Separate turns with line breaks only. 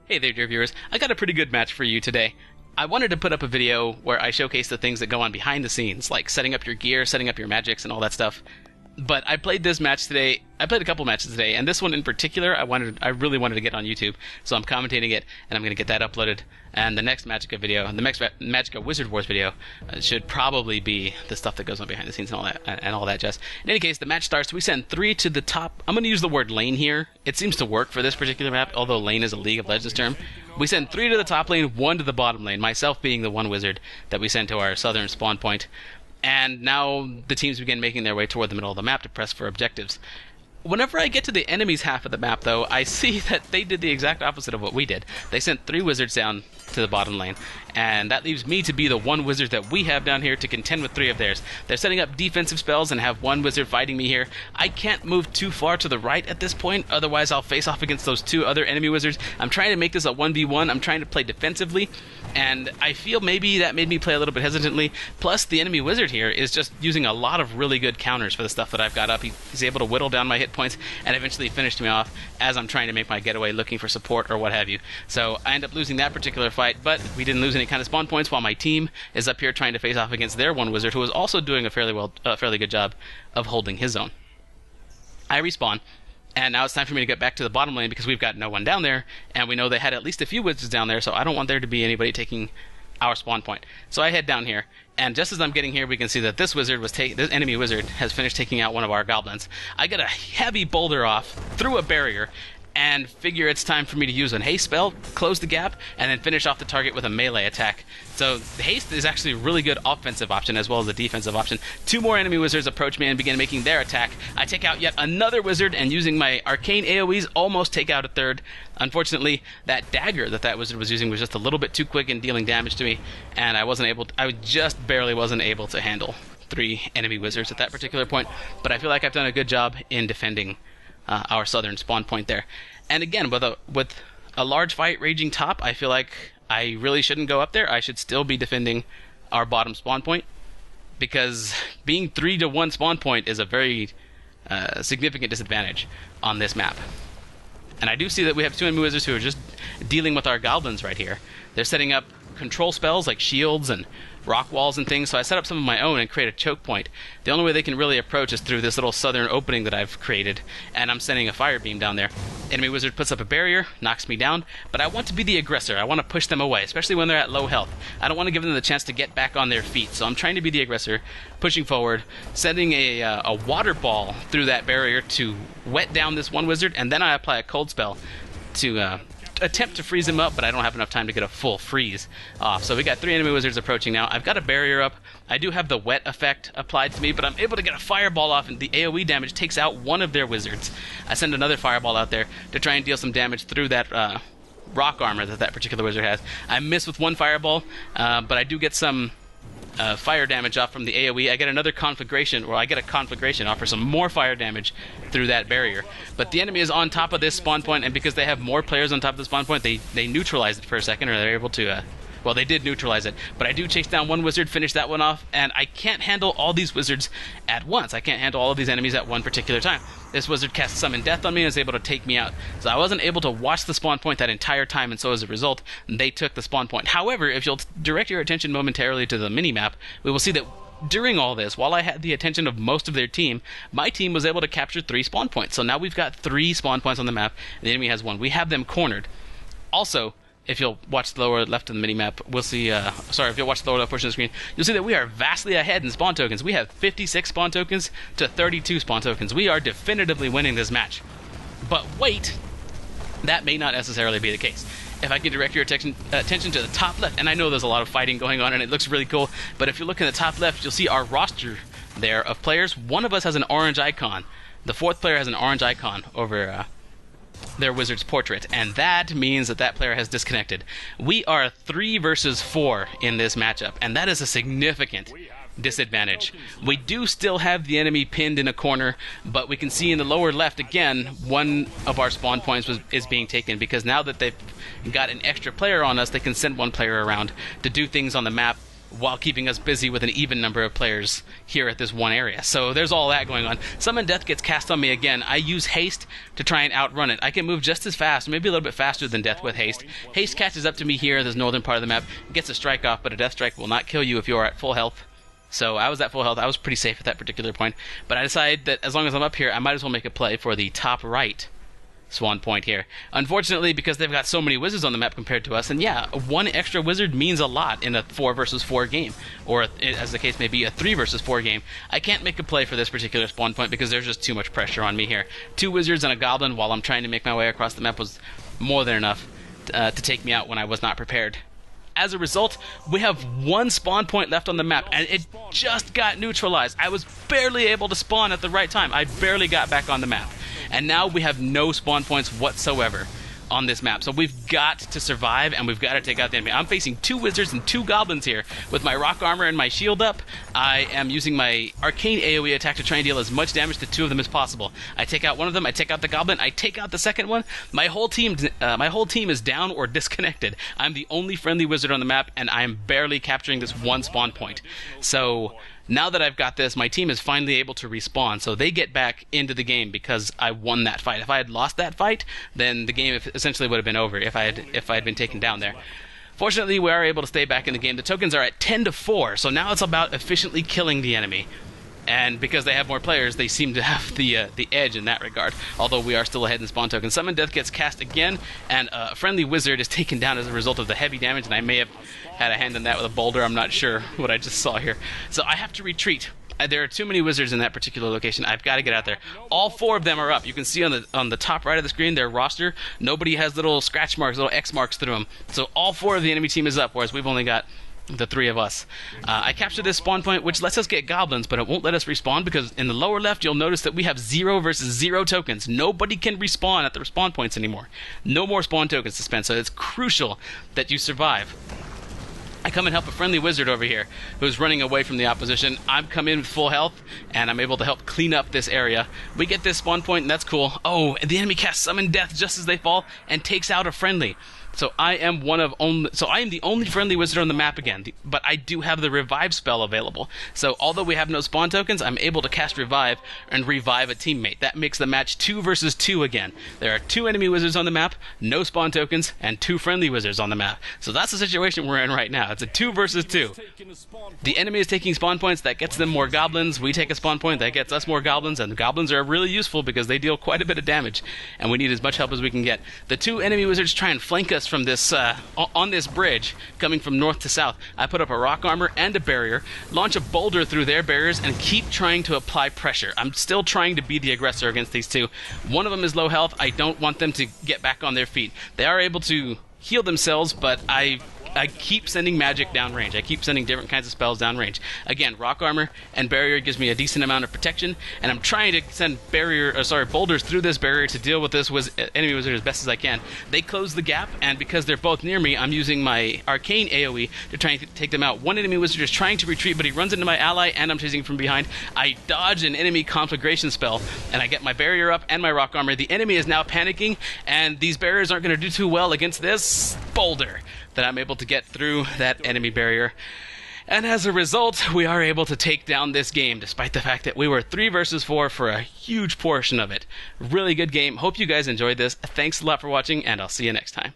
Hey there, dear viewers. I got a pretty good match for you today. I wanted to put up a video where I showcase the things that go on behind the scenes, like setting up your gear, setting up your magics, and all that stuff. But I played this match today. I played a couple matches today, and this one in particular, I really wanted to get on YouTube, so I'm commentating it, and I'm going to get that uploaded. And the next Magicka video, the next Magicka Wizard Wars video, should probably be the stuff that goes on behind the scenes and all that jazz. In any case, the match starts. We send 3 to the top. I'm going to use the word lane here. It seems to work for this particular map, although lane is a League of Legends term. We send 3 to the top lane, 1 to the bottom lane, myself being the one wizard that we send to our southern spawn point. And now the teams begin making their way toward the middle of the map to press for objectives. Whenever I get to the enemy's half of the map, though, I see that they did the exact opposite of what we did. They sent 3 wizards down to the bottom lane, and that leaves me to be the one wizard that we have down here to contend with 3 of theirs. They're setting up defensive spells and have 1 wizard fighting me here. I can't move too far to the right at this point, otherwise I'll face off against those 2 other enemy wizards. I'm trying to make this a 1v1. I'm trying to play defensively, and I feel maybe that made me play a little bit hesitantly. Plus, the enemy wizard here is just using a lot of really good counters for the stuff that I've got up. He's able to whittle down my hit points and eventually finish me off as I'm trying to make my getaway looking for support or what have you. So I end up losing that particular fight, but we didn't lose any kind of spawn points while my team is up here trying to face off against their one wizard who is also doing a fairly good job of holding his own. I respawn. And now it's time for me to get back to the bottom lane because we've got no one down there, and we know they had at least a few wizards down there, so I don't want there to be anybody taking our spawn point. So I head down here, and just as I'm getting here, we can see that this enemy wizard has finished taking out one of our goblins. I get a heavy boulder off through a barrier, and figure it's time for me to use an haste spell, close the gap, and then finish off the target with a melee attack. So the haste is actually a really good offensive option as well as a defensive option. 2 more enemy wizards approach me and begin making their attack. I take out yet another wizard, and using my arcane AoEs, almost take out a 3rd. Unfortunately, that dagger that wizard was using was just a little bit too quick in dealing damage to me, and I just barely wasn't able to handle 3 enemy wizards at that particular point. But I feel like I've done a good job in defending our southern spawn point there. And again, with a large fight raging top, I feel like I really shouldn't go up there. I should still be defending our bottom spawn point, because being 3-to-1 spawn point is a very significant disadvantage on this map. And I do see that we have 2 enemy wizards who are just dealing with our goblins right here. They're setting up control spells like shields and rock walls and things, so I set up some of my own and create a choke point. The only way they can really approach is through this little southern opening that I've created, and I'm sending a fire beam down there. Enemy wizard puts up a barrier, knocks me down, but I want to be the aggressor. I want to push them away, especially when they're at low health. I don't want to give them the chance to get back on their feet, so I'm trying to be the aggressor, pushing forward, sending a water ball through that barrier to wet down this one wizard, and then I apply a cold spell to attempt to freeze him up, but I don't have enough time to get a full freeze off. So we got 3 enemy wizards approaching now. I've got a barrier up. I do have the wet effect applied to me, but I'm able to get a fireball off, and the AoE damage takes out one of their wizards. I send another fireball out there to try and deal some damage through that rock armor that particular wizard has. I miss with 1 fireball, but I do get some fire damage off from the AoE. I get another conflagration, or I get a conflagration off for some more fire damage through that barrier. But the enemy is on top of this spawn point, and because they have more players on top of the spawn point, they neutralize it for a second, or they're able to well, they did neutralize it, but I do chase down 1 wizard, finish that one off, and I can't handle all these wizards at once. I can't handle all of these enemies at one particular time. This wizard casts Summon Death on me and is able to take me out. So I wasn't able to watch the spawn point that entire time, and so as a result, they took the spawn point. However, if you'll direct your attention momentarily to the mini-map, we will see that during all this, while I had the attention of most of their team, my team was able to capture 3 spawn points. So now we've got 3 spawn points on the map, and the enemy has 1. We have them cornered. Also, if you'll watch the lower left of the minimap, we'll see, if you'll watch the lower left portion of the screen, you'll see that we are vastly ahead in spawn tokens. We have 56 spawn tokens to 32 spawn tokens. We are definitively winning this match. But wait, that may not necessarily be the case. If I can direct your attention to the top left, and I know there's a lot of fighting going on and it looks really cool, but if you look in the top left, you'll see our roster there of players. One of us has an orange icon. The 4th player has an orange icon over their wizard's portrait, and that means that player has disconnected. We are 3 versus 4 in this matchup, and that is a significant disadvantage. We do still have the enemy pinned in a corner, but we can see in the lower left again, one of our spawn points is being taken, because now that they've got an extra player on us, they can send 1 player around to do things on the map while keeping us busy with an even number of players here at this one area. So there's all that going on. Summon Death gets cast on me again. I use Haste to try and outrun it. I can move just as fast, maybe a little bit faster than Death with Haste. Haste catches up to me here, this northern part of the map, gets a strike off, but a Death Strike will not kill you if you are at full health. So I was at full health. I was pretty safe at that particular point. But I decided that as long as I'm up here, I might as well make a play for the top right spawn point here. Unfortunately, because they've got so many wizards on the map compared to us, and yeah, one extra wizard means a lot in a 4 versus 4 game, or as the case may be, a 3 versus 4 game. I can't make a play for this particular spawn point because there's just too much pressure on me here. 2 wizards and a goblin while I'm trying to make my way across the map was more than enough to take me out when I was not prepared. As a result, we have 1 spawn point left on the map, and it just got neutralized. I was barely able to spawn at the right time. I barely got back on the map. And now we have no spawn points whatsoever on this map. So we've got to survive, and we've got to take out the enemy. I'm facing 2 wizards and 2 goblins here. With my rock armor and my shield up, I am using my arcane AoE attack to try and deal as much damage to 2 of them as possible. I take out one of them, I take out the goblin, I take out the second one. My whole team is down or disconnected. I'm the only friendly wizard on the map, and I am barely capturing this 1 spawn point. So now that I've got this, my team is finally able to respawn, so they get back into the game because I won that fight. If I had lost that fight, then the game essentially would have been over if I had been taken down there. Fortunately, we are able to stay back in the game. The tokens are at 10-4, so now it's about efficiently killing the enemy. And because they have more players, they seem to have the edge in that regard, although we are still ahead in spawn tokens. Summon Death gets cast again, and a friendly wizard is taken down as a result of the heavy damage, and I may have had a hand in that with a boulder. I'm not sure what I just saw here. So I have to retreat. There are too many wizards in that particular location. I've got to get out there. All 4 of them are up. You can see on the top right of the screen their roster. Nobody has little scratch marks, little X marks through them. So all 4 of the enemy team is up, whereas we've only got the 3 of us. I captured this spawn point, which lets us get goblins, but it won't let us respawn because in the lower left you'll notice that we have 0 versus 0 tokens. Nobody can respawn at the respawn points anymore. No more spawn tokens to spend, so it's crucial that you survive. I come and help a friendly wizard over here who's running away from the opposition. I'm come in with full health, and I'm able to help clean up this area. We get this spawn point, and that's cool. Oh, and the enemy casts Summon Death just as they fall and takes out a friendly. So I am the only friendly wizard on the map again, but I do have the revive spell available. So although we have no spawn tokens, I'm able to cast revive and revive a teammate. That makes the match 2 versus 2 again. There are 2 enemy wizards on the map, no spawn tokens, and 2 friendly wizards on the map. So that's the situation we're in right now. It's a 2 versus 2. The enemy is taking spawn points, that gets them more goblins. We take a spawn point, that gets us more goblins, and the goblins are really useful because they deal quite a bit of damage, and we need as much help as we can get. The 2 enemy wizards try and flank us from this on this bridge coming from north to south. I put up a rock armor and a barrier, launch a boulder through their barriers, and keep trying to apply pressure. I'm still trying to be the aggressor against these 2. One of them is low health. I don't want them to get back on their feet. They are able to heal themselves, but I keep sending magic downrange. I keep sending different kinds of spells downrange. Again, rock armor and barrier gives me a decent amount of protection, and I'm trying to send boulders through this barrier to deal with this enemy wizard as best as I can. They close the gap, and because they're both near me, I'm using my arcane AoE to try and take them out. One enemy wizard is trying to retreat, but he runs into my ally, and I'm chasing from behind. I dodge an enemy conflagration spell, and I get my barrier up and my rock armor. The enemy is now panicking, and these barriers aren't going to do too well against this boulder that I'm able to get through that enemy barrier. And as a result, we are able to take down this game, despite the fact that we were 3 versus 4 for a huge portion of it. Really good game. Hope you guys enjoyed this. Thanks a lot for watching, and I'll see you next time.